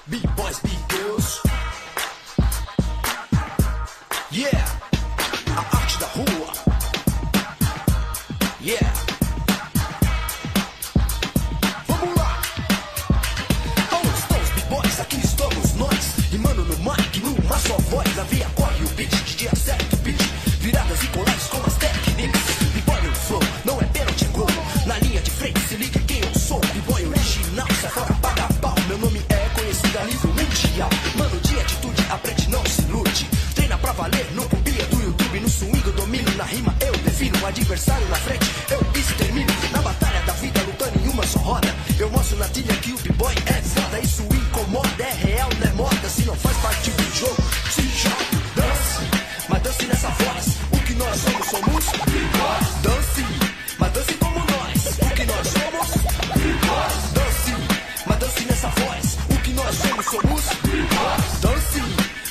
B-boys, B-girls. Yeah, a arte da rua. Yeah. Vamos lá. Onde estão os B-boys? Aqui estamos nós. Rimando no mic, numa só voz. Na via corre o beat, de dia certo o beat. Viradas e colagens com as técnicas. B-boy no flow, não é pênalti, é gol. Na linha de frente, se liga quem eu sou. B-boy original, sai fora, paga pau. Meu nome é conhecido a nível mundial. Mano de atitude, aprende, não se ilude. Treina pra valer, no copia do YouTube. No swing eu domino, na rima eu defino. O adversário na frente, eu extermino. Na batalha da vida, lutando em uma só roda. Eu mostro na trilha que o B-boy é foda. Isso incomoda, é real, não é moda. Se não faz parte do jogo, se joga, dance. Mas dance nessa voz, o que nós somos, somos B-boys. Dance, mas dance como nós, o que nós somos B-boys. Dance, mas dance nessa voz, o que nós somos, somos B-boys. Dance,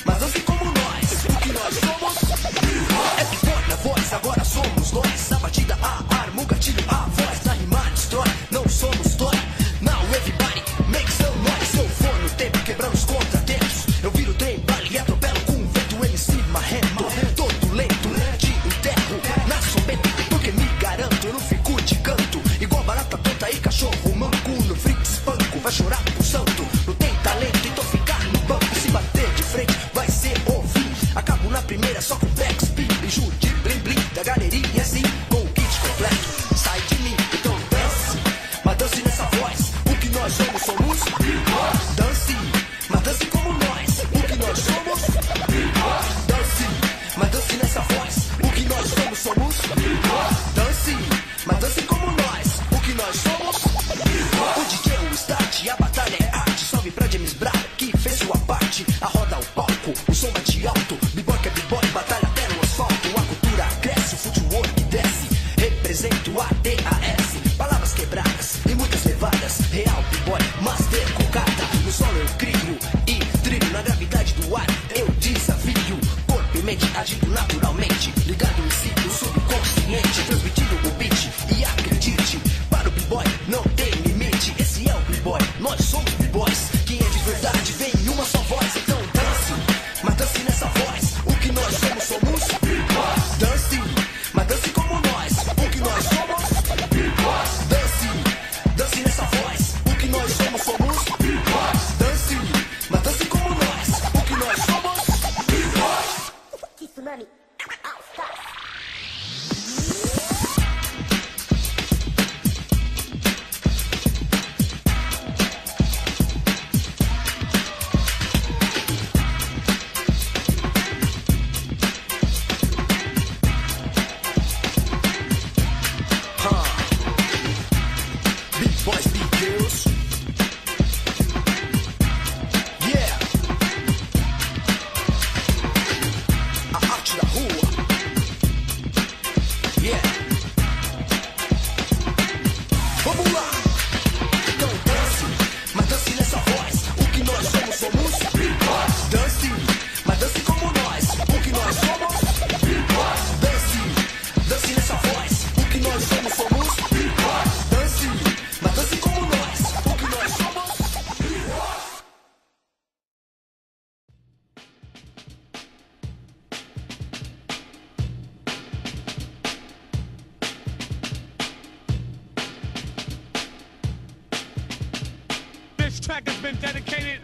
mas dance como nós, o que nós somos B-boys. É B-boy na voz, agora somos nós. A batida, a arma, o gatilho, a voz. Na rima destrói, não somos dói. Now everybody make some noise. Eu vou no tempo quebrando os contratempos. Eu viro trem, bala e atropelo com o vento. MC marrento, todo lento, te enterro na sombenta. Porque me garanto, eu não fico de canto. Igual barata tonta e cachorro manco. No freak espanco, vai chorar por santo. Não tem talento, então ficar no banco. Se bater de frente, vai ser ouvir. Acabo na primeira só com backspeed. Biju de blim blim da galeria assim. Com o kit completo, sai de mim. Então dance, mas dance nessa voz. O que nós somos, somos B-boys. Dance, mas dance como nós. O que nós somos B-boys. Dance, mas dance nessa voz. O que nós somos, somos B-boys. Dance, mas dance como nós. O que nós somos B-boys. O DJ é o start, a batalha é arte. Salve pra James Brown que fez sua parte. A roda, o palco, o som bate alto. B-boy que é B-boy, batalha até no asfalto. A cultura cresce, o footwork desce. Represento a DAS. Palavras quebradas e muitas levadas. Real B-boy, master cocada. No solo eu crio e trilho. Na gravidade do ar eu desafio. Corpo e mente agindo naturalmente. Ligado em si, no subconsciente. Transmitindo o beat e acredite. Para o B-boy não tem limite. Esse é o B-boy, nós somos B-boys. Quem é de verdade vem em uma só voz. Então dance, mas dance nessa voz. O que nós somos, somos B-boys. Dance, mas dance como nós. O que nós somos B-boys. Dance, dance nessa voz. O que nós somos, somos B-boys. Dance, mas dance como nós. O que nós somos B-boys. Tsunami, All Stars. B-boys, B-girls. Yeah. A arte da rua. Yeah. Vamos lá. Então dance, mas dance nessa voz. O que nós somos, somos B-boys. Dance, mas dance como nós. O que nós somos B-boys. Dance, dance nessa voz. O que nós somos, somos B-boys. Dance, mas dance como nós. O que nós somos B-boys. This track has been dedicated